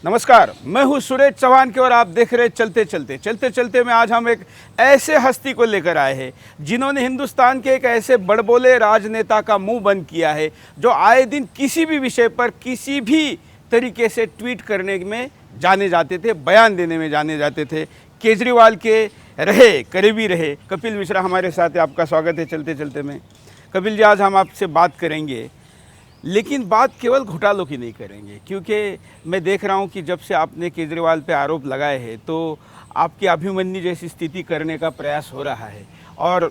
नमस्कार, मैं हूं सुरेश चौहान की और आप देख रहे चलते चलते में आज हम एक ऐसे हस्ती को लेकर आए हैं जिन्होंने हिंदुस्तान के एक ऐसे बड़बोले राजनेता का मुंह बंद किया है जो आए दिन किसी भी विषय पर किसी भी तरीके से ट्वीट करने में जाने जाते थे, बयान देने में जाने जाते थे। केजरीवाल के करीबी रहे कपिल मिश्रा हमारे साथ है। आपका स्वागत है चलते चलते में। कपिल जी, आज हम आपसे बात करेंगे, लेकिन बात केवल घोटालों की नहीं करेंगे, क्योंकि मैं देख रहा हूं कि जब से आपने केजरीवाल पे आरोप लगाए हैं तो आपकी अभिमन्यु जैसी स्थिति करने का प्रयास हो रहा है। और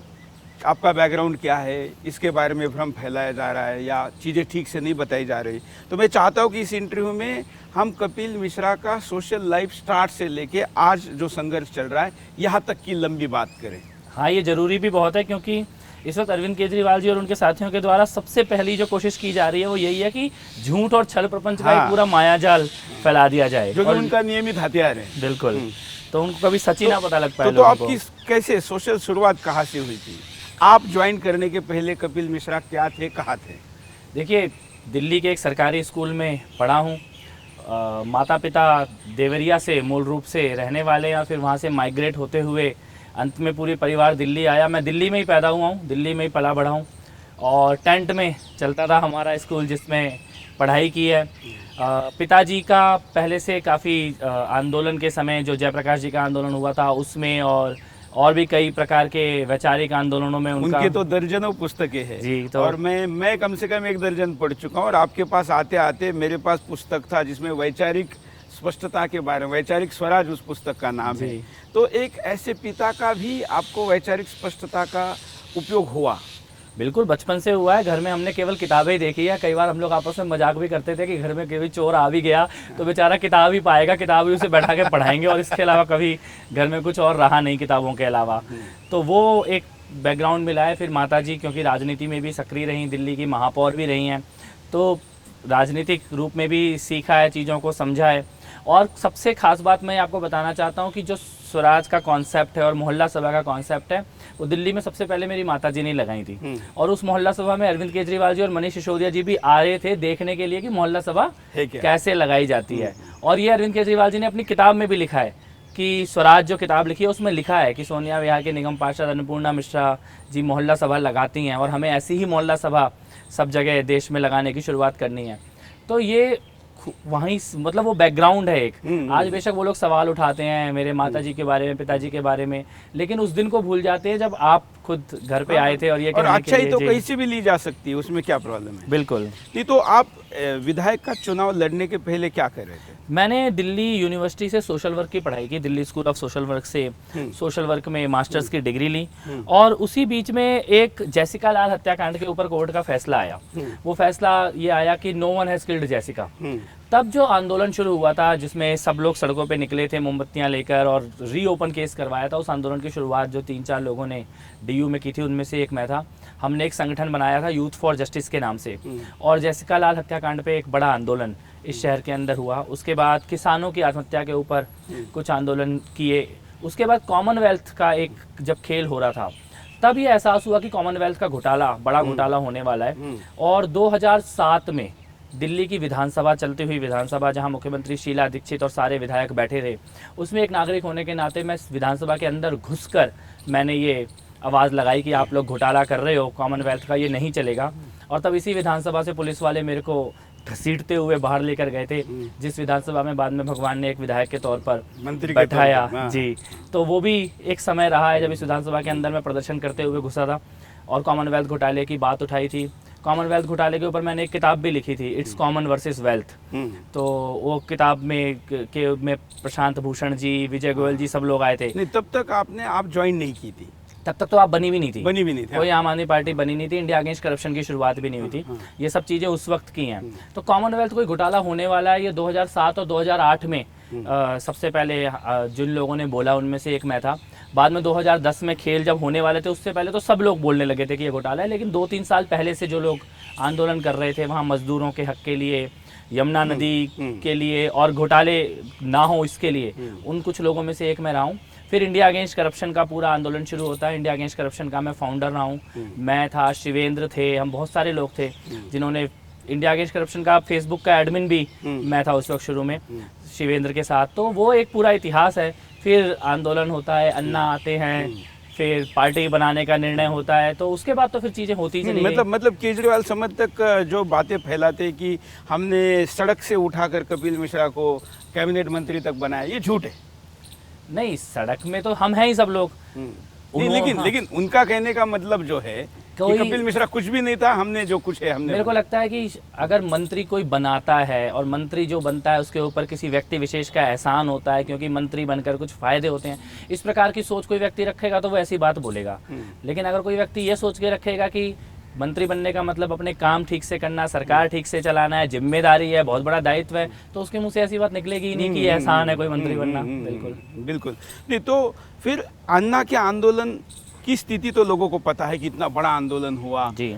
आपका बैकग्राउंड क्या है, इसके बारे में भ्रम फैलाया जा रहा है या चीज़ें ठीक से नहीं बताई जा रही। तो मैं चाहता हूं कि इस इंटरव्यू में हम कपिल मिश्रा का सोशल लाइफ स्टार्ट से लेके आज जो संघर्ष चल रहा है यहाँ तक की लंबी बात करें। हाँ, ये ज़रूरी भी बहुत है, क्योंकि इस वक्त अरविंद केजरीवाल जी और उनके साथियों के द्वारा सबसे पहली जो कोशिश की जा रही है वो यही है कि झूठ और छल प्रपंच का एक पूरा मायाजाल फैला दिया जाए, जो कि उनका नियमित हथियार है। बिल्कुल। तो उनको कभी सच ही ना पता लग पाए। तो आपकी कैसे सोशल शुरुआत कहाँ से हुई थी? आप ज्वाइन करने के पहले कपिल मिश्रा क्या थे, कहाँ थे? देखिए, दिल्ली के एक सरकारी स्कूल में पढ़ा हूँ। माता पिता देवरिया से मूल रूप से रहने वाले या फिर वहाँ से माइग्रेट होते हुए अंत में पूरी परिवार दिल्ली आया। मैं दिल्ली में ही पैदा हुआ हूँ, दिल्ली में ही पला बढ़ा हूँ और टेंट में चलता था हमारा स्कूल जिसमें पढ़ाई की है। पिताजी का पहले से काफ़ी आंदोलन के समय जो जयप्रकाश जी का आंदोलन हुआ था उसमें और भी कई प्रकार के वैचारिक आंदोलनों में उनके तो दर्जनों पुस्तकें हैं जी। तो और मैं कम से कम एक दर्जन पढ़ चुका हूँ और आपके पास आते आते मेरे पास पुस्तक था जिसमें वैचारिक स्पष्टता के बारे में, वैचारिक स्वराज उस पुस्तक का नाम है। तो एक ऐसे पिता का भी आपको वैचारिक स्पष्टता का उपयोग हुआ? बिल्कुल, बचपन से हुआ है। घर में हमने केवल किताबें ही देखी है। कई बार हम लोग आपस में मजाक भी करते थे कि घर में कभी चोर आ भी गया तो बेचारा किताब ही पाएगा, किताब ही उसे बैठा के पढ़ाएंगे और इसके अलावा कभी घर में कुछ और रहा नहीं किताबों के अलावा। तो वो एक बैकग्राउंड मिला है। फिर माताजी क्योंकि राजनीति में भी सक्रिय रहीं, दिल्ली की महापौर भी रही हैं, तो राजनीतिक रूप में भी सीखा है, चीज़ों को समझा है। और सबसे खास बात मैं आपको बताना चाहता हूँ कि जो स्वराज का कॉन्सेप्ट है और मोहल्ला सभा का कॉन्सेप्ट है वो दिल्ली में सबसे पहले मेरी माताजी ने लगाई थी। और उस मोहल्ला सभा में अरविंद केजरीवाल जी और मनीष सिसोदिया जी भी आ रहे थे देखने के लिए कि मोहल्ला सभा कैसे लगाई जाती है। और ये अरविंद केजरीवाल जी ने अपनी किताब में भी लिखा है कि स्वराज जो किताब लिखी है उसमें लिखा है कि सोनिया विहार के निगम पार्षद अन्नपूर्णा मिश्रा जी मोहल्ला सभा लगाती हैं और हमें ऐसी ही मोहल्ला सभा सब जगह देश में लगाने की शुरुआत करनी है। तो ये वहीं मतलब वो बैकग्राउंड है एक। आज बेशक वो लोग सवाल उठाते हैं मेरे माताजी के बारे में, पिताजी के बारे में, लेकिन उस दिन को भूल जाते हैं जब आप खुद घर पे आए थे। और ये अच्छा ही तो कहीं से भी ली जा सकती है, उसमें क्या प्रॉब्लम है? बिल्कुल नहीं। तो आप विधायक का चुनाव लड़ने के पहले क्या कर रहे थे? मैंने दिल्ली यूनिवर्सिटी से सोशल वर्क की पढ़ाई की, Delhi school of social work से सोशल वर्क में मास्टर्स की डिग्री ली। और उसी बीच में एक जैसिका लाल हत्याकांड के ऊपर कोर्ट का फैसला आया। वो फैसला ये आया कि no one has killed Jessica. तब जो आंदोलन शुरू हुआ था जिसमें सब लोग सड़कों पे निकले थे मोमबत्तियां लेकर और रीओपन केस करवाया था, उस आंदोलन की शुरुआत जो 3-4 लोगों ने डीयू में की थी उनमें से एक मैं था। हमने एक संगठन बनाया था यूथ फॉर जस्टिस के नाम से और जैसिका लाल हत्याकांड पे एक बड़ा आंदोलन इस शहर के अंदर हुआ। उसके बाद किसानों की आत्महत्या के ऊपर कुछ आंदोलन किए। उसके बाद कॉमनवेल्थ का एक जब खेल हो रहा था तब ये एहसास हुआ कि कॉमनवेल्थ का घोटाला, बड़ा घोटाला होने वाला है। और 2007 में दिल्ली की विधानसभा, चलती हुई विधानसभा जहां मुख्यमंत्री शीला दीक्षित और सारे विधायक बैठे थे, उसमें एक नागरिक होने के नाते मैं विधानसभा के अंदर घुसकर मैंने ये आवाज़ लगाई कि आप लोग घोटाला कर रहे हो, कॉमनवेल्थ का ये नहीं चलेगा। और तब इसी विधानसभा से पुलिस वाले मेरे को घसीटते हुए बाहर लेकर गए थे, जिस विधानसभा में बाद में भगवान ने एक विधायक के तौर पर बैठाया जी। तो वो भी एक समय रहा है जब इस विधानसभा के अंदर मैं प्रदर्शन करते हुए घुसा था और कॉमनवेल्थ घोटाले की बात उठाई थी। कॉमनवेल्थ घोटाले के ऊपर मैंने एक किताब भी लिखी थी, इट्स कॉमन वर्सेस वेल्थ। तो वो किताब में प्रशांत भूषण जी, विजय गोयल जी सब लोग आए थे। नहीं, तब तक आप ज्वाइन नहीं की थी? तब तक तो आप बनी भी नहीं थी। कोई आम आदमी पार्टी बनी नहीं थी, इंडिया अगेंस्ट करप्शन की शुरुआत भी नहीं हुई थी। ये सब चीज़ें उस वक्त की हैं। तो कॉमनवेल्थ कोई घोटाला होने वाला है ये 2007 और 2008 में सबसे पहले जिन लोगों ने बोला उनमें से एक मैं था। बाद में 2010 में खेल जब होने वाले थे उससे पहले तो सब लोग बोलने लगे थे कि ये घोटाला है, लेकिन 2-3 साल पहले से जो लोग आंदोलन कर रहे थे वहाँ मजदूरों के हक के लिए, यमुना नदी के लिए और घोटाले ना हो इसके लिए, उन कुछ लोगों में से एक मैं रहा हूँ। फिर इंडिया अगेंस्ट करप्शन का पूरा आंदोलन शुरू होता है। इंडिया अगेंस्ट करप्शन का मैं फाउंडर रहा हूँ। मैं था, शिवेंद्र थे, हम बहुत सारे लोग थे जिन्होंने इंडिया अगेंस्ट करप्शन का फेसबुक का एडमिन भी मैं था उस वक्त शुरू में शिवेंद्र के साथ। तो वो एक पूरा इतिहास है। फिर आंदोलन होता है, अन्ना आते हैं, फिर पार्टी बनाने का निर्णय होता है, तो उसके बाद तो फिर चीज़ें होती चली गई। मतलब केजरीवाल समझ तक जो बातें फैलाते कि हमने सड़क से उठाकर कपिल मिश्रा को कैबिनेट मंत्री तक बनाया, ये झूठ है। नहीं, सड़क में तो हम हैं ही सब लोग। नहीं, लेकिन उनका कहने का मतलब जो है कि कपिल मिश्रा कुछ भी नहीं था, हमने जो कुछ है हमने। मेरे को लगता है कि अगर मंत्री कोई बनाता है और मंत्री जो बनता है उसके ऊपर किसी व्यक्ति विशेष का एहसान होता है, क्योंकि मंत्री बनकर कुछ फायदे होते हैं, इस प्रकार की सोच कोई व्यक्ति रखेगा तो वो ऐसी बात बोलेगा। लेकिन अगर कोई व्यक्ति ये सोच के रखेगा कि मंत्री बनने का मतलब अपने काम ठीक से करना, सरकार ठीक से चलाना है, जिम्मेदारी है, बहुत बड़ा दायित्व है, तो उसके मुंह से ऐसी बात निकलेगी ही नहीं कि एहसान है कोई मंत्री बनना। बिल्कुल नहीं। तो फिर अन्ना के आंदोलन की स्थिति तो लोगों को पता है कि इतना बड़ा आंदोलन हुआ जी।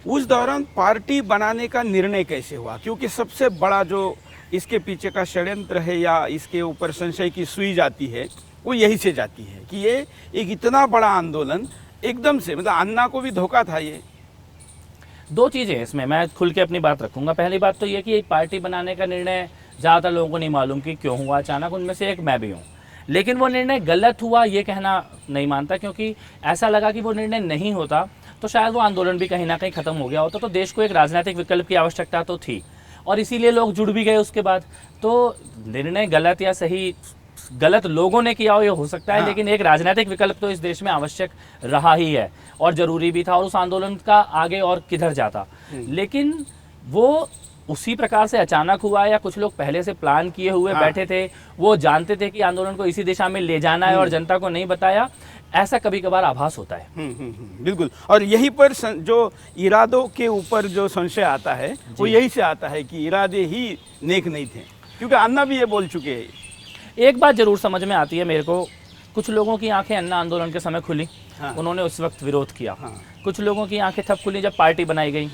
उस दौरान पार्टी बनाने का निर्णय कैसे हुआ? क्योंकि सबसे बड़ा जो इसके पीछे का षड्यंत्र है या इसके ऊपर संशय की सुई जाती है वो यही से जाती है कि ये एक इतना बड़ा आंदोलन एकदम से, मतलब अन्ना को भी धोखा था ये। दो चीज़ें हैं इसमें, मैं खुल के अपनी बात रखूंगा। पहली बात तो ये कि एक पार्टी बनाने का निर्णय ज़्यादातर लोगों को नहीं मालूम कि क्यों हुआ अचानक, उनमें से एक मैं भी हूँ। लेकिन वो निर्णय गलत हुआ ये कहना नहीं मानता, क्योंकि ऐसा लगा कि वो निर्णय नहीं होता तो शायद वो आंदोलन भी कहीं ना कहीं ख़त्म हो गया होता। तो देश को एक राजनीतिक विकल्प की आवश्यकता तो थी और इसीलिए लोग जुड़ भी गए उसके बाद। तो निर्णय गलत या सही, गलत लोगों ने किया हो ये हो सकता है, लेकिन एक राजनीतिक विकल्प तो इस देश में आवश्यक रहा ही है और ज़रूरी भी था, और उस आंदोलन का आगे और किधर जाता। लेकिन वो उसी प्रकार से अचानक हुआ या कुछ लोग पहले से प्लान किए हुए बैठे थे, वो जानते थे कि आंदोलन को इसी दिशा में ले जाना है और जनता को नहीं बताया, ऐसा कभी कभार आभास होता है। बिल्कुल। और यहीं पर जो इरादों के ऊपर जो संशय आता है वो यही से आता है कि इरादे ही नेक नहीं थे, क्योंकि अन्ना भी ये बोल चुके हैं। एक बात जरूर समझ में आती है मेरे को, कुछ लोगों की आंखें अन्ना आंदोलन के समय खुली, उन्होंने उस वक्त विरोध किया। कुछ लोगों की आंखें तब खुली जब पार्टी बनाई गई।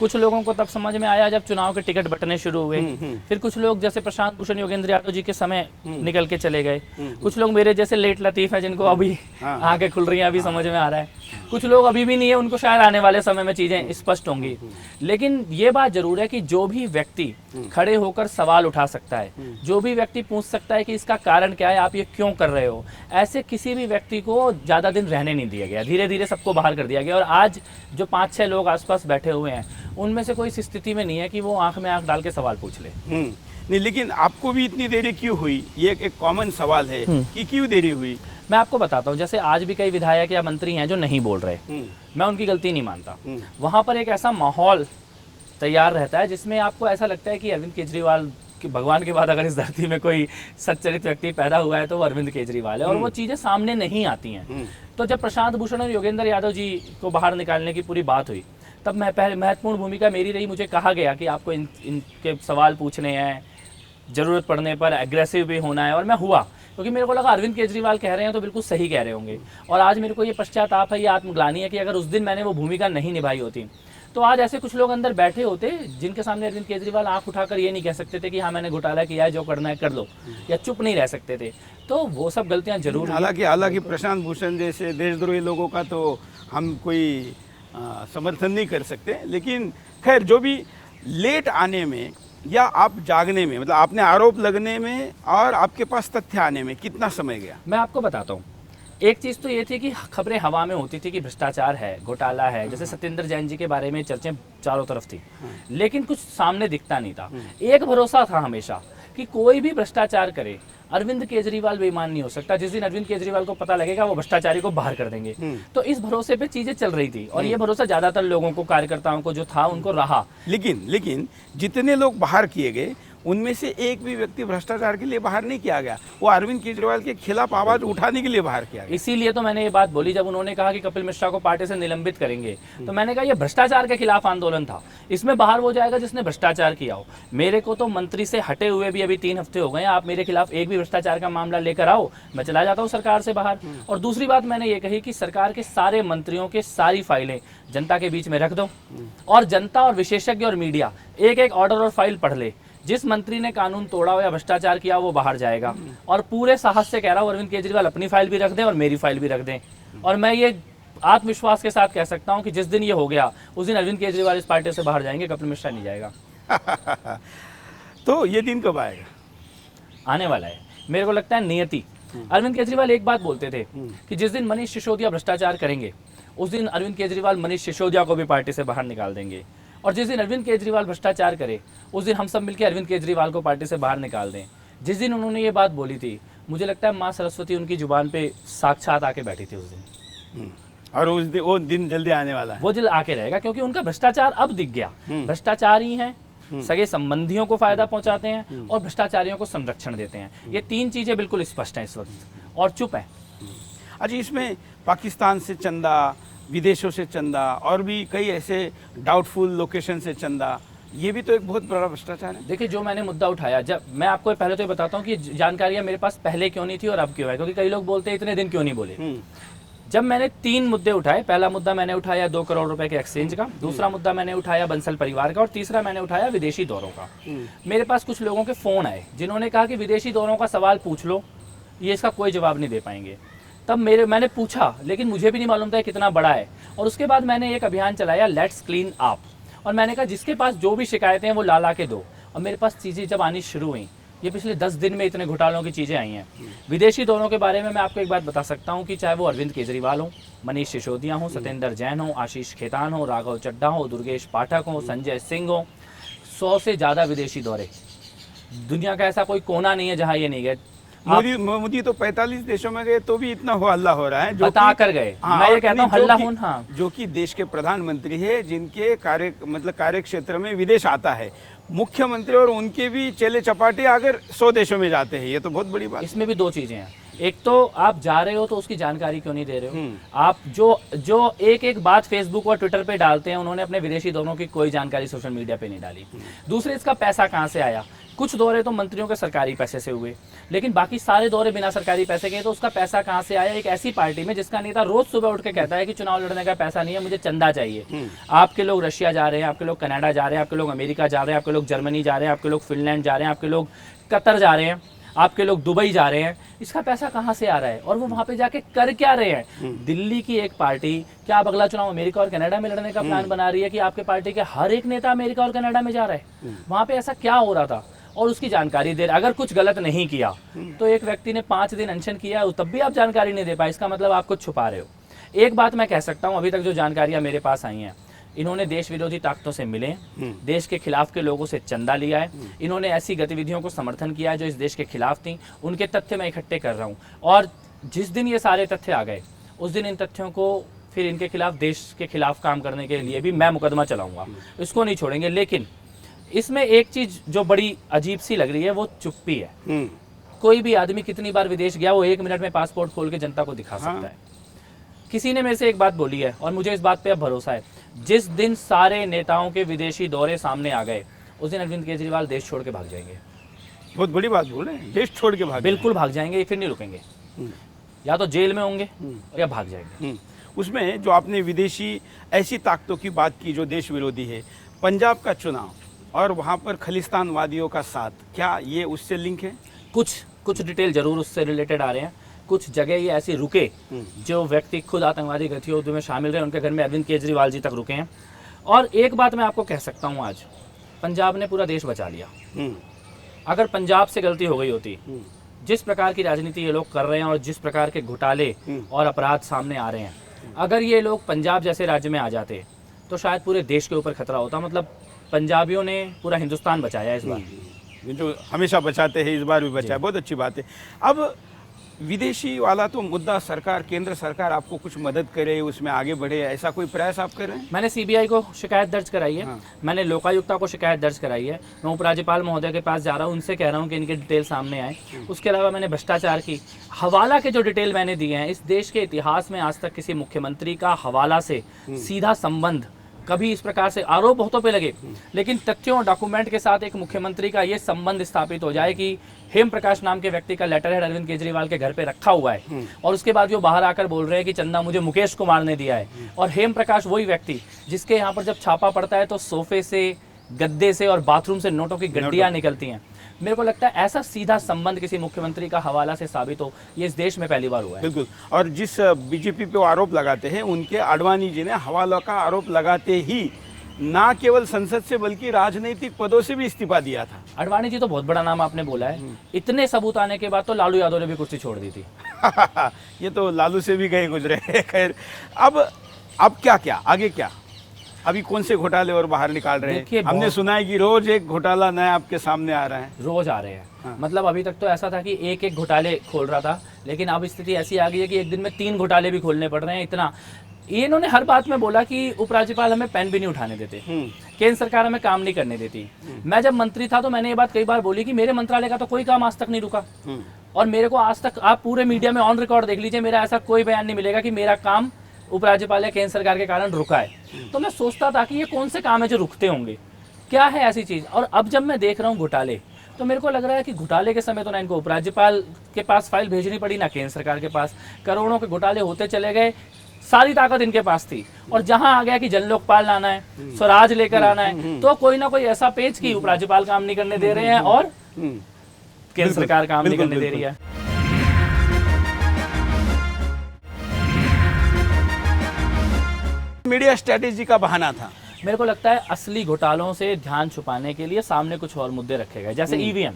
कुछ लोगों को तब समझ में आया जब चुनाव के टिकट बंटने शुरू हुए। फिर कुछ लोग जैसे प्रशांत भूषण योगेंद्र यादव जी के समय निकल के चले गए। कुछ लोग मेरे जैसे लेट लतीफ है जिनको अभी आंखें खुल रही हैं, अभी समझ में आ रहा है। कुछ लोग अभी भी नहीं है, उनको शायद आने वाले समय में चीजें स्पष्ट होंगी। लेकिन ये बात जरूर है कि जो भी व्यक्ति खड़े होकर सवाल उठा सकता है, जो भी व्यक्ति पूछ सकता है कि इसका कारण क्या है, आप ये क्यों कर रहे हो, ऐसे किसी भी व्यक्ति को ज्यादा दिन रहने नहीं दिया गया। धीरे धीरे सबको बाहर कर दिया गया और आज जो 5-6 लोग आसपास बैठे हुए हैं उनमें से कोई इस स्थिति में नहीं है कि वो आंख में आंख डाल के सवाल पूछ ले। नहीं, लेकिन आपको भी इतनी देरी क्यों हुई? ये एक कॉमन सवाल है कि क्यों देरी हुई। मैं आपको बताता हूँ, जैसे आज भी कई विधायक या मंत्री हैं जो नहीं बोल रहे, मैं उनकी गलती नहीं मानता। वहाँ पर एक ऐसा माहौल तैयार रहता है जिसमें आपको ऐसा लगता है कि अरविंद केजरीवाल, भगवान के बाद अगर इस धरती में कोई सच्चरित्र व्यक्ति पैदा हुआ है तो वो अरविंद केजरीवाल है, और वो चीज़ें सामने नहीं आती हैं। तो जब प्रशांत भूषण और योगेंद्र यादव जी को बाहर निकालने की पूरी बात हुई, तब मैं पहले महत्वपूर्ण भूमिका मेरी रही। मुझे कहा गया कि आपको इनके सवाल पूछने हैं, ज़रूरत पड़ने पर एग्रेसिव भी होना है, और मैं हुआ, क्योंकि मेरे को लगा अरविंद केजरीवाल कह रहे हैं तो बिल्कुल सही कह रहे होंगे। और आज मेरे को ये पश्चाताप है, ये आत्मग्लानि है कि अगर उस दिन मैंने वो भूमिका नहीं निभाई होती तो आज ऐसे कुछ लोग अंदर बैठे होते जिनके सामने अरविंद केजरीवाल आंख उठाकर ये नहीं कह सकते थे कि हाँ मैंने घोटाला किया है, जो करना है कर लो, या चुप नहीं रह सकते थे। तो वो सब गलतियां जरूर। हालांकि प्रशांत भूषण जैसे देशद्रोही लोगों का तो हम कोई समर्थन नहीं कर सकते, लेकिन खैर जो भी लेट आने में या आप जागने में, मतलब आपने आरोप लगने में और आपके पास तथ्य आने में कितना समय गया? मैं आपको बताता हूँ। एक चीज़ तो ये थी कि खबरें हवा में होती थी कि भ्रष्टाचार है, घोटाला है, जैसे सत्येंद्र जैन जी के बारे में चर्चाएं चारों तरफ थी, लेकिन कुछ सामने दिखता नहीं था। एक भरोसा था हमेशा कि कोई भी भ्रष्टाचार करे, अरविंद केजरीवाल बेईमान नहीं हो सकता। जिस दिन अरविंद केजरीवाल को पता लगेगा वो भ्रष्टाचारी को बाहर कर देंगे। तो इस भरोसे पे चीजें चल रही थी और ये भरोसा ज्यादातर लोगों को, कार्यकर्ताओं को जो था उनको रहा। लेकिन जितने लोग बाहर किए गए उनमें से एक भी व्यक्ति भ्रष्टाचार के लिए बाहर नहीं किया गया, वो अरविंद केजरीवाल के खिलाफ आवाज उठाने के लिए बाहर किया गया। इसीलिए तो मैंने ये बात बोली जब उन्होंने कहा कि कपिल मिश्रा को पार्टी से निलंबित करेंगे, तो मैंने कहा ये भ्रष्टाचार के खिलाफ आंदोलन था, इसमें बाहर वो जाएगा जिसने भ्रष्टाचार किया हो। मेरे को तो मंत्री से हटे हुए भी अभी 3 हफ्ते हो गए, आप मेरे खिलाफ एक भी भ्रष्टाचार का मामला लेकर आओ, मैं चला जाता हूँ सरकार से बाहर। और दूसरी बात मैंने ये कही कि सरकार के सारे मंत्रियों के सारी फाइलें जनता के बीच में रख दो और जनता और विशेषज्ञ और मीडिया एक एक ऑर्डर और फाइल पढ़ ले। जिस मंत्री ने कानून तोड़ा हो या भ्रष्टाचार किया वो बाहर जाएगा। और पूरे साहस से कह रहा हूँ अरविंद केजरीवाल अपनी फाइल भी रख दें और मेरी फाइल भी रख दें। और मैं ये आत्मविश्वास के साथ कह सकता हूं कि जिस दिन ये हो गया उस दिन अरविंद केजरीवाल इस पार्टी से बाहर जाएंगे, कपिल मिश्रा नहीं जाएगा। तो ये दिन कब आएगा? आने वाला है, मेरे को लगता है नियति। अरविंद केजरीवाल एक बात बोलते थे कि जिस दिन मनीष सिसोदिया भ्रष्टाचार करेंगे उस दिन अरविंद केजरीवाल मनीष सिसोदिया को भी पार्टी से बाहर निकाल देंगे, और जिस दिन अरविंद केजरीवाल भ्रष्टाचार करे उस दिन हम सब मिलकर अरविंद केजरीवाल को पार्टी से बाहर निकाल दें। जिस दिन उन्होंने ये बात बोली थी, मुझे लगता है माँ सरस्वती उनकी जुबान पे साक्षात आके बैठी थी उस दिन। और उस दिन, वो दिन जल्दी आने वाला है। वो जल्द आके रहेगा, क्योंकि उनका भ्रष्टाचार अब दिख गया। भ्रष्टाचार ही है, सगे संबंधियों को फायदा पहुंचाते हैं और भ्रष्टाचारियों को संरक्षण देते हैं। ये तीन चीजें बिल्कुल स्पष्ट हैं इस वक्त, और चुप है। अच्छा, इसमें पाकिस्तान से चंदा, विदेशों से चंदा और भी कई ऐसे डाउटफुल लोकेशन से चंदा, ये भी तो एक बहुत बड़ा भ्रष्टाचार है। देखिए, जो मैंने मुद्दा उठाया, जब मैं आपको पहले तो ये बताता हूँ कि जानकारियां मेरे पास पहले क्यों नहीं थी और अब क्यों है, क्योंकि कई लोग बोलते हैं इतने दिन क्यों नहीं बोले। जब मैंने 3 मुद्दे उठाए, पहला मुद्दा मैंने उठाया 2 करोड़ रुपए के एक्सचेंज का, दूसरा मुद्दा मैंने उठाया बंसल परिवार का, और तीसरा मैंने उठाया विदेशी दौरों का। मेरे पास कुछ लोगों के फोन आए जिन्होंने कहा कि विदेशी दौरों का सवाल पूछ लो, ये इसका कोई जवाब नहीं दे पाएंगे। तब मैंने पूछा, लेकिन मुझे भी नहीं मालूम था कितना बड़ा है। और उसके बाद मैंने एक अभियान चलाया, लेट्स क्लीन अप, और मैंने कहा जिसके पास जो भी शिकायतें हैं वो ला के दो। और मेरे पास चीज़ें जब आनी शुरू हुई, ये पिछले 10 दिन में इतने घोटालों की चीज़ें आई हैं। विदेशी दौरों के बारे में मैं आपको एक बात बता सकता हूँ कि चाहे वो अरविंद केजरीवाल हो, मनीष सिसोदिया हो, सत्येंद्र जैन हो, आशीष खेतान हो, राघव चड्ढा हो, दुर्गेश पाठक हो, संजय सिंह हो, 100 से ज़्यादा विदेशी दौरे। दुनिया का ऐसा कोई कोना नहीं है जहाँ ये नहीं गए। मोदी तो 45 देशों में गए तो भी इतना हो हल्ला हो रहा है, जो बता कर गए। मैं ये कहता हूँ हल्ला होन, हाँ, जो कि देश के प्रधानमंत्री है, जिनके कार्य क्षेत्र में विदेश आता है, मुख्यमंत्री और उनके भी चेले चपाटे अगर 100 देशों में जाते हैं, ये तो बहुत बड़ी बात। इसमें भी 2 चीजें हैं। एक तो आप जा रहे हो तो उसकी जानकारी क्यों नहीं दे रहे हो। आप जो एक बात फेसबुक और ट्विटर पे डालते हैं, उन्होंने अपने विदेशी दौरों की कोई जानकारी सोशल मीडिया पे नहीं डाली। दूसरे, इसका पैसा कहाँ से आया। कुछ दौरे तो मंत्रियों के सरकारी पैसे से हुए, लेकिन बाकी सारे दौरे बिना सरकारी पैसे के। तो उसका पैसा कहाँ से आया। एक ऐसी पार्टी में जिसका नेता रोज सुबह उठ के कहता है कि चुनाव लड़ने का पैसा नहीं है, मुझे चंदा चाहिए। आपके लोग रशिया जा रहे हैं, आपके लोग कनाडा जा रहे हैं, आपके लोग अमेरिका जा रहे हैं, आपके लोग जर्मनी जा रहे हैं, आपके लोग फिनलैंड जा रहे हैं, आपके लोग कतर जा रहे हैं, आपके लोग दुबई जा रहे हैं। इसका पैसा कहाँ से आ रहा है और वो वहां पे जाके कर क्या रहे हैं। दिल्ली की एक पार्टी, क्या अब अगला चुनाव अमेरिका और कनाडा में लड़ने का प्लान बना रही है कि आपके पार्टी के हर एक नेता अमेरिका और कनाडा में जा रहा है। वहां पे ऐसा क्या हो रहा था और उसकी जानकारी दे। अगर कुछ गलत नहीं किया तो एक व्यक्ति ने 5 दिन अनशन किया, तब भी आप जानकारी नहीं दे पाए, इसका मतलब आप कुछ छुपा रहे हो। एक बात मैं कह सकता हूं, अभी तक जो जानकारियां मेरे पास आई हैं, इन्होंने देश विरोधी ताकतों से मिले, देश के खिलाफ के लोगों से चंदा लिया है, इन्होंने ऐसी गतिविधियों को समर्थन किया है जो इस देश के खिलाफ थी। उनके तथ्य मैं इकट्ठे कर रहा हूँ, और जिस दिन ये सारे तथ्य आ गए उस दिन इन तथ्यों को फिर इनके खिलाफ, देश के खिलाफ काम करने के लिए भी मैं मुकदमा चलाऊंगा, इसको नहीं छोड़ेंगे। लेकिन इसमें एक चीज जो बड़ी अजीब सी लग रही है वो चुप्पी है। कोई भी आदमी कितनी बार विदेश गया, वो 1 मिनट में पासपोर्ट खोल के जनता को दिखा सकता है। किसी ने मेरे से एक बात बोली है और मुझे इस बात पे अब भरोसा है, जिस दिन सारे नेताओं के विदेशी दौरे सामने आ गए उस दिन अरविंद केजरीवाल देश छोड़ के भाग जाएंगे। बहुत बड़ी बात बोल रहे हैं, देश छोड़ के भाग, बिल्कुल भाग जाएंगे, फिर नहीं रुकेंगे, या तो जेल में होंगे या भाग जाएंगे। उसमें जो आपने विदेशी ऐसी ताकतों की बात की जो देश विरोधी है, पंजाब का चुनाव और वहाँ पर खलिस्तानवादियों का साथ, क्या ये उससे लिंक है? कुछ डिटेल जरूर उससे रिलेटेड आ रहे हैं। कुछ जगह ये ऐसी रुके जो व्यक्ति खुद आतंकवादी गतिविधियों में शामिल रहे, उनके घर में अरविंद केजरीवाल जी तक रुके हैं। और एक बात मैं आपको कह सकता हूँ, आज पंजाब ने पूरा देश बचा लिया। अगर पंजाब से गलती हो गई होती, जिस प्रकार की राजनीति ये लोग कर रहे हैं और जिस प्रकार के घोटाले और अपराध सामने आ रहे हैं, अगर ये लोग पंजाब जैसे राज्य में आ जाते तो शायद पूरे देश के ऊपर खतरा होता। मतलब पंजाबियों ने पूरा हिंदुस्तान बचाया इस बार, जो हमेशा बचाते हैं, इस बार भी बचाया, बहुत अच्छी बात है। अब विदेशी वाला तो मुद्दा, सरकार, केंद्र सरकार आपको कुछ मदद करे, उसमें आगे बढ़े, ऐसा कोई प्रयास आप कर रहे हैं? मैंने सीबीआई को शिकायत दर्ज कराई है। मैंने लोकायुक्ता को शिकायत दर्ज कराई है। मैं उपराज्यपाल महोदय के पास जा रहा हूँ, उनसे कह रहा हूँ कि इनके डिटेल सामने आए। उसके अलावा मैंने भ्रष्टाचार की हवाला के जो डिटेल मैंने दिए हैं, इस देश के इतिहास में आज तक किसी मुख्यमंत्री का हवाला से सीधा संबंध, कभी इस प्रकार से आरोप बहुतों पे लगे, लेकिन तथ्यों और डॉक्यूमेंट के साथ एक मुख्यमंत्री का ये संबंध स्थापित हो जाए कि हेम प्रकाश नाम के व्यक्ति का लेटर हेड अरविंद केजरीवाल के घर पे रखा हुआ है, और उसके बाद वो बाहर आकर बोल रहे हैं कि चंदा मुझे मुकेश कुमार ने दिया है। और हेम प्रकाश वही व्यक्ति जिसके यहाँ पर जब छापा पड़ता है तो सोफे से, गद्दे से और बाथरूम से नोटों की गड्डियां निकलती हैं। मेरे को लगता है ऐसा सीधा संबंध किसी मुख्यमंत्री का हवाला से साबित हो, ये इस देश में पहली बार हुआ है। बिल्कुल। और जिस बीजेपी पे वो आरोप लगाते हैं, उनके आडवाणी जी ने हवाला का आरोप लगाते ही ना केवल संसद से बल्कि राजनीतिक पदों से भी इस्तीफा दिया था। आडवाणी जी तो बहुत बड़ा नाम आपने बोला है, इतने सबूत आने के बाद तो लालू यादव ने भी कुर्सी छोड़ दी थी। ये तो लालू से भी गए गुजरे। खैर, अब क्या आगे क्या, अभी कौन से घोटाले और बाहर निकाल रहे हैं? हमने सुना है कि रोज एक घोटाला नया आपके सामने आ रहा है। रोज आ रहे हैं। मतलब अभी तक तो ऐसा था कि एक घोटाले खोल रहा था, लेकिन अब स्थिति ऐसी आ गई है कि एक दिन में 3 घोटाले भी खोलने पड़ रहे हैं। इतना ये इन्होंने हर बात में बोला कि उपराज्यपाल हमें पेन भी नहीं उठाने देते, केंद्र सरकार हमें काम नहीं करने देती। मैं जब मंत्री था तो मैंने ये बात कई बार बोली कि मेरे मंत्रालय का तो कोई काम आज तक नहीं रुका, और मेरे को आज तक, आप पूरे मीडिया में ऑन रिकॉर्ड देख लीजिए, मेरा ऐसा कोई बयान नहीं मिलेगा कि मेरा काम उपराज्यपाल या केंद्र सरकार के कारण रुका है। तो मैं सोचता था कि ये कौन से काम है जो रुकते होंगे, क्या है ऐसी चीज। और अब जब मैं देख रहा हूँ घोटाले, तो मेरे को लग रहा है कि घोटाले के समय तो ना इनको उपराज्यपाल के पास फाइल भेजनी पड़ी, ना केंद्र सरकार के पास। करोड़ों के घोटाले होते चले गए, सारी ताकत इनके पास थी, और जहां आ गया कि जन लोकपाल लाना है, स्वराज लेकर आना है, तो कोई ना कोई ऐसा पेच कि उपराज्यपाल काम नहीं करने दे रहे हैं और केंद्र सरकार काम नहीं करने दे रही है। मीडिया स्ट्रेटेजी का बहाना था। मेरे को लगता है असली घोटालों से ध्यान छुपाने के लिए सामने कुछ और मुद्दे रखे गए, जैसे ईवीएम।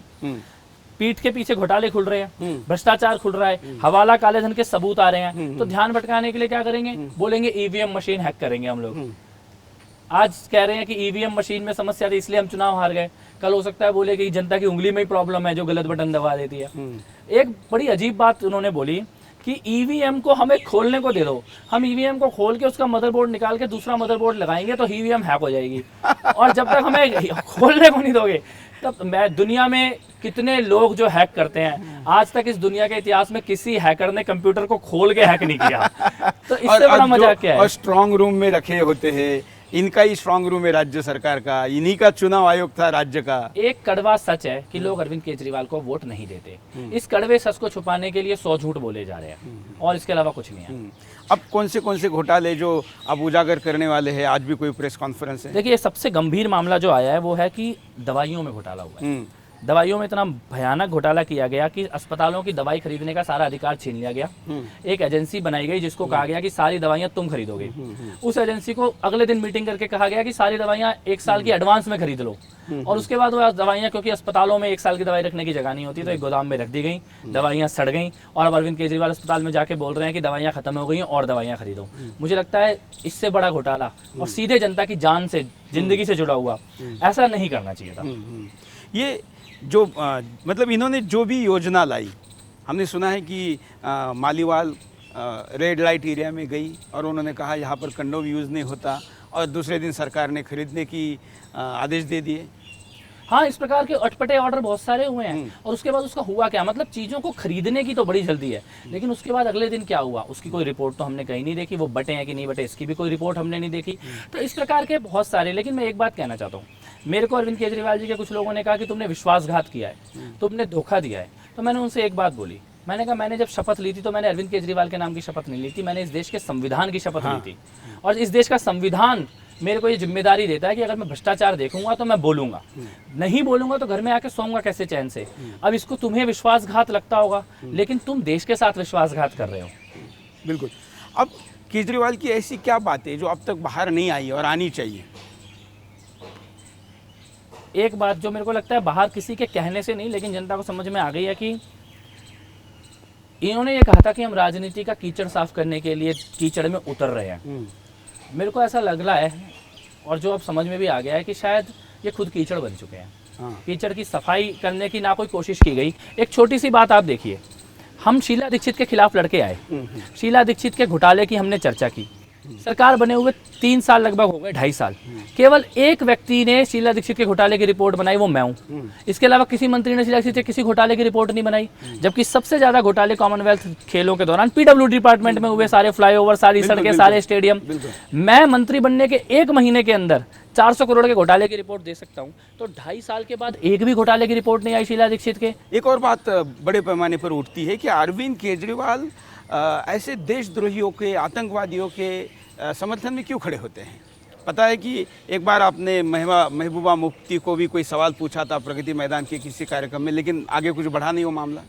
पीठ के पीछे घोटाले खुल रहे हैं, भ्रष्टाचार खुल रहा है, हवाला काले धन के सबूत आ रहे हैं, तो ध्यान भटकाने के लिए क्या करेंगे? बोलेंगे ईवीएम मशीन हैक करेंगे हम लोग। आज कह रहे हैं कि ईवीएम मशीन में समस्या थी इसलिए हम चुनाव हार गए, कल हो सकता है बोले कि जनता की उंगली में ही प्रॉब्लम है जो गलत बटन दबा देती है। एक बड़ी अजीब बात उन्होंने बोली कि ईवीएम को हमें खोलने को दे दो, हम ईवीएम को खोल के उसका मदरबोर्ड निकाल के दूसरा मदरबोर्ड लगाएंगे तो ईवीएम हैक हो जाएगी। और जब तक हमें खोलने को नहीं दोगे, तब मैं दुनिया में कितने लोग जो हैक करते हैं, आज तक इस दुनिया के इतिहास में किसी हैकर ने कंप्यूटर को खोल के हैक नहीं किया। तो इससे बड़ा मजाक क्या है? और स्ट्रांग रूम में रखे होते हैं, इनका ही स्ट्रांग रूम है राज्य सरकार का, इन्हीं का चुनाव आयोग था राज्य का। एक कड़वा सच है कि लोग अरविंद केजरीवाल को वोट नहीं देते। इस कड़वे सच को छुपाने के लिए 100 झूठ बोले जा रहे हैं, और इसके अलावा कुछ नहीं है। अब कौन से घोटाले जो अब उजागर करने वाले हैं? आज भी कोई प्रेस कॉन्फ्रेंस है? देखिए, सबसे गंभीर मामला जो आया है वो है कि दवाइयों में घोटाला हुआ है। दवाइयों में इतना भयानक घोटाला किया गया कि अस्पतालों की दवाई खरीदने का सारा अधिकार छीन लिया गया। एक एजेंसी बनाई गई जिसको कहा गया कि सारी दवाइयां तुम खरीदोगे। उस एजेंसी को अगले दिन मीटिंग करके कहा गया कि सारी दवाइयां 1 साल की एडवांस में खरीद लो। और उसके बाद वो दवाइयां, क्योंकि अस्पतालों में 1 साल की दवाई रखने की जगह नहीं होती, तो एक गोदाम में रख दी गई, दवाइयां सड़ गई, और अब अरविंद केजरीवाल अस्पताल में जाके बोल रहे हैं कि दवाइयां खत्म हो गई हैं और दवाइयां खरीदो। मुझे लगता है इससे बड़ा घोटाला और सीधे जनता की जान से, जिंदगी से जुड़ा हुआ, ऐसा नहीं करना चाहिए था। ये जो मतलब इन्होंने जो भी योजना लाई, हमने सुना है कि मालीवाल रेड लाइट एरिया में गई और उन्होंने कहा यहाँ पर कंडोम यूज़ नहीं होता, और दूसरे दिन सरकार ने खरीदने की आदेश दे दिए। हाँ, इस प्रकार के अटपटे ऑर्डर बहुत सारे हुए हैं। और उसके बाद उसका हुआ क्या? मतलब चीज़ों को खरीदने की तो बड़ी जल्दी है, लेकिन उसके बाद अगले दिन क्या हुआ उसकी कोई रिपोर्ट तो हमने कहीं नहीं देखी। वो बटे हैं कि नहीं बटे, इसकी भी कोई रिपोर्ट हमने नहीं देखी। तो इस प्रकार के बहुत सारे। लेकिन मैं एक बात कहना चाहता हूँ, मेरे को अरविंद केजरीवाल जी के कुछ लोगों ने कहा कि तुमने विश्वासघात किया है, तुमने धोखा दिया है। तो मैंने उनसे एक बात बोली, मैंने कहा मैंने जब शपथ ली थी तो मैंने अरविंद केजरीवाल के नाम की शपथ नहीं ली थी, मैंने इस देश के संविधान की शपथ ली थी। और इस देश का संविधान मेरे को ये जिम्मेदारी देता है कि अगर मैं भ्रष्टाचार देखूंगा तो मैं बोलूंगा, नहीं बोलूंगा तो घर में आके सोऊंगा कैसे चैन से। अब इसको तुम्हें विश्वासघात लगता होगा, लेकिन तुम देश के साथ विश्वासघात कर रहे हो। बिल्कुल। अब केजरीवाल की ऐसी क्या बातें जो अब तक बाहर नहीं आई और आनी चाहिए? एक बात जो मेरे को लगता है बाहर किसी के कहने से नहीं, लेकिन जनता को समझ में आ गई है कि इन्होंने ये कहा था कि हम राजनीति का कीचड़ साफ करने के लिए कीचड़ में उतर रहे हैं। मेरे को ऐसा लग रहा है, और जो अब समझ में भी आ गया है, कि शायद ये खुद कीचड़ बन चुके हैं। कीचड़ की सफाई करने की ना कोई कोशिश की गई। एक छोटी सी बात आप देखिए, हम शीला दीक्षित के खिलाफ लड़के आए, शीला दीक्षित के घोटाले की हमने चर्चा की, सरकार बने हुए 3 साल लगभग हो गए, 2.5 साल। केवल एक व्यक्ति ने शीला दीक्षित के घोटाले की रिपोर्ट बनाई, वो मैं हूँ। इसके अलावा किसी मंत्री ने शीला दीक्षित के किसी घोटाले की रिपोर्ट नहीं बनाई। जबकि सबसे ज्यादा घोटाले कॉमनवेल्थ खेलों के दौरान पीडब्ल्यूडी डिपार्टमेंट में हुए, सारे फ्लाईओवर, सारी सड़कें, सारे स्टेडियम। मैं मंत्री बनने के 1 महीने के अंदर 400 करोड़ के घोटाले की रिपोर्ट दे सकता हूँ। तो 2.5 साल के बाद एक भी घोटाले की रिपोर्ट नहीं आई शीला दीक्षित के। एक और बात बड़े पैमाने पर उठती है कि अरविंद केजरीवाल ऐसे देशद्रोहियों के, आतंकवादियों के समर्थन में क्यों खड़े होते हैं? पता है कि एक बार आपने महबूबा मुफ्ती को भी कोई सवाल पूछा था प्रगति मैदान के किसी कार्यक्रम में, लेकिन आगे कुछ बढ़ा नहीं वो मामला।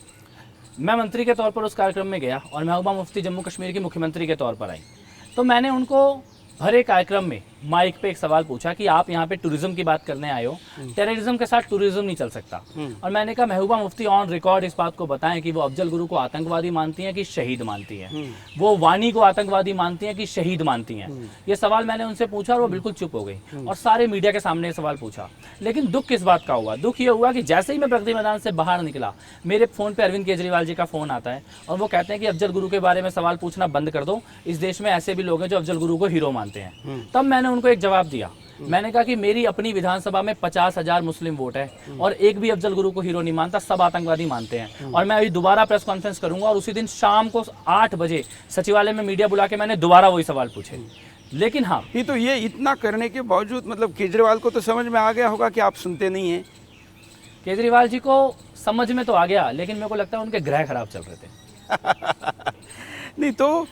मैं मंत्री के तौर पर उस कार्यक्रम में गया और महबूबा मुफ्ती जम्मू कश्मीर की मुख्यमंत्री के तौर पर आई, तो मैंने उनको हर एक कार्यक्रम में माइक पे एक सवाल पूछा कि आप यहाँ पे टूरिज्म की बात करने आए हो, टेररिज्म के साथ टूरिज्म नहीं चल सकता। और मैंने कहा महबूबा मुफ्ती ऑन रिकॉर्ड इस बात को बताएं कि वो अफजल गुरु को आतंकवादी मानती हैं कि शहीद मानती हैं, वो वानी को आतंकवादी मानती हैं कि शहीद मानती हैं। ये सवाल मैंने उनसे पूछा और वो बिल्कुल चुप हो गई और सारे मीडिया के सामने ये सवाल पूछा। लेकिन दुख किस बात का हुआ? दुख ये हुआ कि जैसे ही मैं प्रगति मैदान से बाहर निकला, मेरे फ़ोन पर अरविंद केजरीवाल जी का फ़ोन आता है और वो कहते हैं कि अफजल गुरु के बारे में सवाल पूछना बंद कर दो, इस देश में ऐसे भी लोग हैं जो अफजल गुरु को हीरो मानते हैं। तब मैंने उनको एक जवाब दिया, मैंने कहा कि मेरी अपनी विधानसभा में 50,000 मुस्लिम वोट है और एक भी अफजल गुरु को हीरो नहीं मानता, सब आतंकवादी मानते हैं। और मैं अभी दोबारा प्रेस कॉन्फ्रेंस करूंगा और उसी दिन शाम को 8 बजे सचिवालय में मीडिया बुला के मैंने दोबारा वही सवाल पूछे। लेकिन हाँ, ये इतना करने के बावजूद मतलब केजरीवाल को तो समझ में आ गया होगा कि आप सुनते नहीं हैं। केजरीवाल जी को समझ में तो आ गया, लेकिन मेरे को लगता है उनके ग्रह खराब चल रहे थे। नहीं तो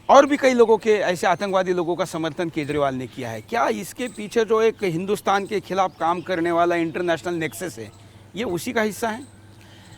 और भी कई लोगों के ऐसे आतंकवादी लोगों का समर्थन केजरीवाल ने किया है। क्या इसके पीछे जो एक हिंदुस्तान के खिलाफ काम करने वाला इंटरनेशनल नेक्सस है, ये उसी का हिस्सा है?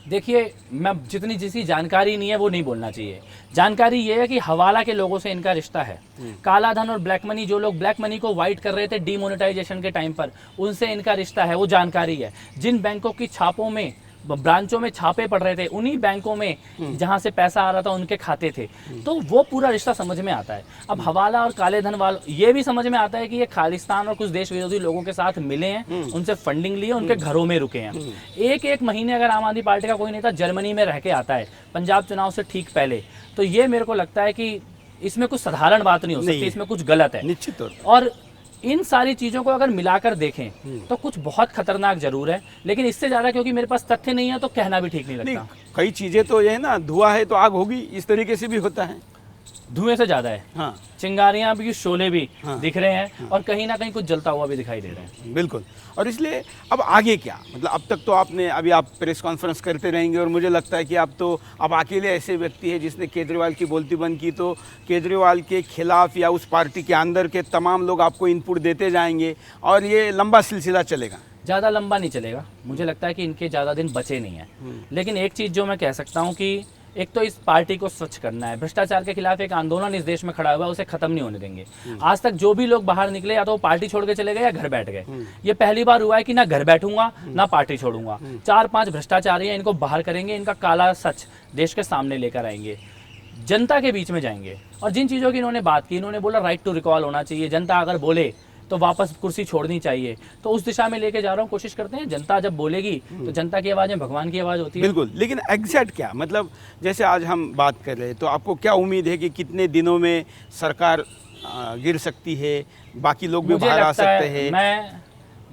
देखिए, मैं जिसी जानकारी नहीं है वो नहीं बोलना चाहिए। जानकारी ये है कि हवाला के लोगों से इनका रिश्ता है। काला धन और ब्लैक मनी, जो लोग ब्लैक मनी को वाइट कर रहे थे डीमोनेटाइजेशन के टाइम पर, उनसे इनका रिश्ता है, वो जानकारी है। जिन बैंकों की छापों में ब्रांचों में छापे पड़ रहे थे, उन्हीं बैंकों में जहां से पैसा आ रहा था उनके खाते थे, तो वो पूरा रिश्ता समझ में आता है। अब हवाला और काले धन वालों, ये भी समझ में आता है कि ये खालिस्तान और कुछ देश विरोधी लोगों के साथ मिले हैं, उनसे फंडिंग लिए, उनके घरों में रुके हैं। एक महीने अगर आम आदमी पार्टी का कोई नेता जर्मनी में रह के आता है पंजाब चुनाव से ठीक पहले, तो ये मेरे को लगता है कि इसमें कुछ साधारण बात नहीं हो सकती, इसमें कुछ गलत है निश्चित तौर। और इन सारी चीज़ों को अगर मिलाकर देखें तो कुछ बहुत खतरनाक जरूर है, लेकिन इससे ज़्यादा क्योंकि मेरे पास तथ्य नहीं है तो कहना भी ठीक नहीं लगता। कई चीज़ें तो ये है ना, धुआं है तो आग होगी, इस तरीके से भी होता है। धुएं से ज़्यादा है। हाँ, चिंगारियां भी, शोले भी दिख रहे हैं और कहीं ना कहीं कुछ जलता हुआ भी दिखाई दे रहे हैं। बिल्कुल। और इसलिए अब आगे क्या, मतलब अब तक तो आपने, अभी आप प्रेस कॉन्फ्रेंस करते रहेंगे और मुझे लगता है कि आप अकेले ऐसे व्यक्ति हैं जिसने केजरीवाल की बोलती बंद की, तो केजरीवाल के खिलाफ या उस पार्टी के अंदर के तमाम लोग आपको इनपुट देते जाएंगे और ये लंबा सिलसिला चलेगा। ज़्यादा लंबा नहीं चलेगा, मुझे लगता है कि इनके ज़्यादा दिन बचे नहीं हैं। लेकिन एक चीज़ जो मैं कह सकता हूँ कि एक तो इस पार्टी को स्वच्छ करना है। भ्रष्टाचार के खिलाफ एक आंदोलन इस देश में खड़ा हुआ है, उसे खत्म नहीं होने देंगे। आज तक जो भी लोग बाहर निकले, या तो वो पार्टी छोड़ के चले गए या घर बैठ गए। ये पहली बार हुआ है कि ना घर बैठूंगा ना पार्टी छोड़ूंगा। 4-5 भ्रष्टाचारी हैं, इनको बाहर करेंगे, इनका काला सच देश के सामने लेकर आएंगे, जनता के बीच में जाएंगे। और जिन चीज़ों की इन्होंने बात की, इन्होंने बोला राइट टू रिकॉल होना चाहिए, जनता अगर बोले तो वापस कुर्सी छोड़नी चाहिए, तो उस दिशा में लेके जा रहा हूँ। कोशिश करते हैं, जनता जब बोलेगी तो जनता की आवाज़ में भगवान की आवाज़ होती है। बिल्कुल। लेकिन एग्जैक्ट क्या, मतलब जैसे आज हम बात कर रहे हैं, तो आपको क्या उम्मीद है कि कितने दिनों में सरकार गिर सकती है, बाकी लोग भी बाहर आ सकते हैं? मैं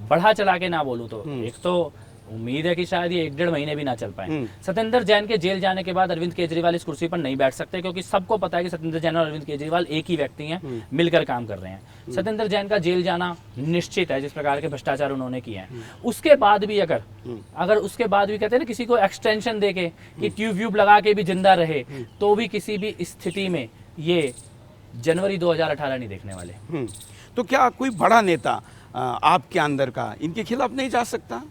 बढ़ा चला के ना बोलूँ तो एक तो उम्मीद है कि शायद ये 1-1.5 महीने भी ना चल पाए। सत्येंद्र जैन के जेल जाने के बाद अरविंद केजरीवाल इस कुर्सी पर नहीं बैठ सकते, क्योंकि सबको पता है कि सत्येंद्र जैन और अरविंद केजरीवाल एक ही व्यक्ति हैं, मिलकर काम कर रहे हैं। सत्येंद्र जैन का जेल जाना निश्चित है, जिस प्रकार के भ्रष्टाचार उन्होंने किए हैं। उसके बाद भी अगर उसके बाद भी कहते हैं ना, किसी को एक्सटेंशन दे के कि ट्यूब व्यूब लगा के भी जिंदा रहे, तो भी किसी भी स्थिति में ये जनवरी 2018 नहीं देखने वाले। तो क्या कोई बड़ा नेता आपके अंदर का इनके खिलाफ नहीं जा सकता?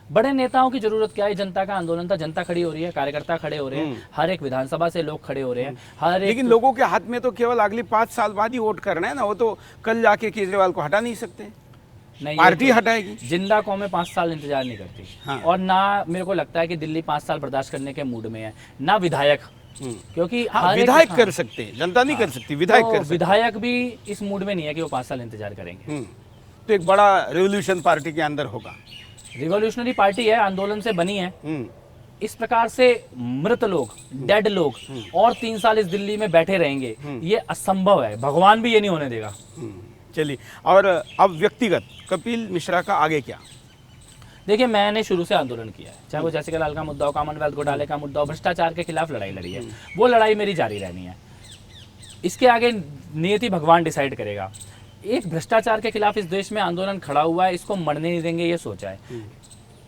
बड़े नेताओं की जरूरत क्या है? जनता का आंदोलन था, जनता खड़ी हो रही है, कार्यकर्ता खड़े हो रहे हैं, हर एक विधानसभा से लोग खड़े हो रहे हैं, हर एक। लेकिन लोगों के हाथ में तो केवल अगले 5 साल बाद ही वोट करना है ना, वो तो कल जाके केजरीवाल को हटा नहीं सकते, नहीं, पार्टी हटाएगी। जिंदा कौमें 5 साल इंतजार नहीं करती। हाँ। और ना मेरे को लगता है कि दिल्ली 5 साल बर्दाश्त करने के मूड में है, ना विधायक, क्योंकि विधायक कर सकते हैं, जनता नहीं कर सकती, विधायक कर सकते हैं। विधायक भी इस मूड में नहीं है कि वो 5 साल इंतजार करेंगे। तो एक बड़ा रेवोल्यूशन पार्टी के अंदर होगा। रिवॉल्यूशनरी पार्टी है, आंदोलन से बनी है। इस प्रकार से मृत लोग, डेड लोग और 3 साल इस दिल्ली में बैठे रहेंगे, ये असंभव है, भगवान भी ये नहीं होने देगा। चलिए, और अब व्यक्तिगत कपिल मिश्रा का आगे क्या? देखिए, मैंने शुरू से आंदोलन किया है, चाहे वो जैसिका लाल का मुद्दा हो, कॉमनवेल्थ घोटाले का मुद्दा हो, भ्रष्टाचार के खिलाफ लड़ाई लड़ी है, वो लड़ाई मेरी जारी रहनी है। इसके आगे नियति भगवान डिसाइड करेगा। एक भ्रष्टाचार के खिलाफ इस देश में आंदोलन खड़ा हुआ है, इसको मरने नहीं देंगे, ये सोचा है।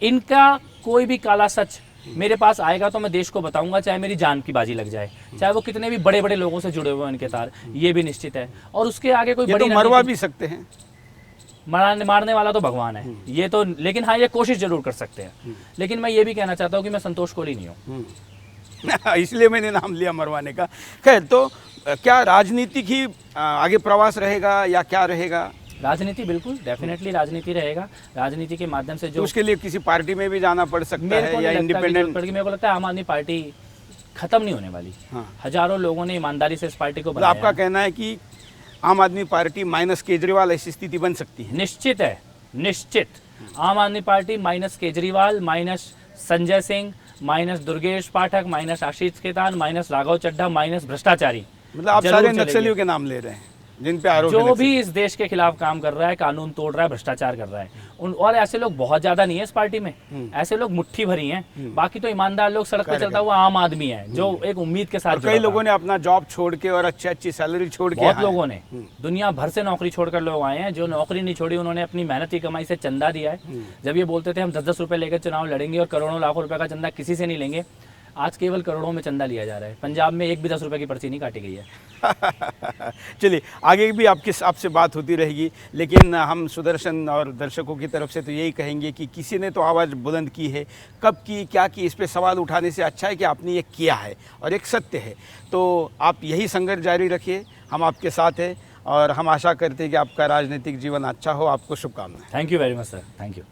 इनका कोई भी काला सच मेरे पास आएगा तो मैं देश को बताऊंगा, चाहे मेरी जान की बाजी लग जाए, चाहे वो कितने भी बड़े बड़े लोगों से जुड़े हुए हैं इनके तार, ये भी निश्चित है। और उसके आगे कोई ये बड़ी तो मरवा रणनीति- भी सकते हैं। मारने वाला तो भगवान है ये तो, लेकिन हाँ ये कोशिश जरूर कर सकते हैं। लेकिन मैं ये भी कहना चाहता हूँ कि मैं संतोष कोहली नहीं हूँ। इसलिए मैंने नाम लिया मरवाने का। खैर, तो क्या राजनीतिक ही आगे प्रवास रहेगा या क्या रहेगा? राजनीति बिल्कुल डेफिनेटली राजनीति रहेगा। राजनीति के माध्यम से तो जो उसके लिए किसी पार्टी में भी जाना पड़ सकता मेरे को है या नहीं लगता कि जरूरत इंडिपेंडेंट? पड़ेगी। मेरे को लगता है आम आदमी पार्टी खत्म नहीं होने वाली। हाँ। हजारों लोगों ने ईमानदारी से इस पार्टी को मतलब बनाया। आपका कहना है कि आम आदमी पार्टी माइनस केजरीवाल ऐसी स्थिति बन सकती है? निश्चित है, निश्चित। Aam Aadmi Party minus Kejriwal, minus Sanjay Singh, minus Durgesh Pathak, minus Ashish Khetan, minus Raghav Chadha, minus भ्रष्टाचारी। मतलब आप जरूर सारे चलेगी। नक्सलियों के नाम ले रहे हैं जिन पे आरोप है जो नक्सल। भी इस देश के खिलाफ काम कर रहा है, कानून तोड़ रहा है, भ्रष्टाचार कर रहा है, और ऐसे लोग बहुत ज्यादा नहीं है इस पार्टी में। ऐसे लोग मुट्ठी भरी हैं। बाकी तो ईमानदार लोग, सड़क पे चलता हुआ आम आदमी है जो एक उम्मीद के साथ और जुड़ा कई था। लोगों ने अपना जॉब छोड़ के और अच्छी अच्छी सैलरी छोड़ के बहुत आए। लोगों ने दुनिया भर से नौकरी छोड़कर लोग आए हैं। जो नौकरी नहीं छोड़ी उन्होंने अपनी मेहनत की कमाई से चंदा दिया है। जब ये बोलते थे हम 10-10 रुपए लेकर चुनाव लड़ेंगे और करोड़ों लाखों रुपए का चंदा किसी से नहीं लेंगे, आज केवल करोड़ों में चंदा लिया जा रहा है। पंजाब में एक भी 10 रुपए की पर्ची नहीं काटी गई है। चलिए, आगे भी आपसे बात होती रहेगी, लेकिन हम सुदर्शन और दर्शकों की तरफ से तो यही कहेंगे कि किसी ने तो आवाज़ बुलंद की है, कब की, क्या की, इस पे सवाल उठाने से अच्छा है कि आपने ये किया है और एक सत्य है। तो आप यही संघर्ष जारी रखिए, हम आपके साथ हैं और हम आशा करते हैं कि आपका राजनीतिक जीवन अच्छा हो। आपको शुभकामनाएं। Thank you very much sir, thank you.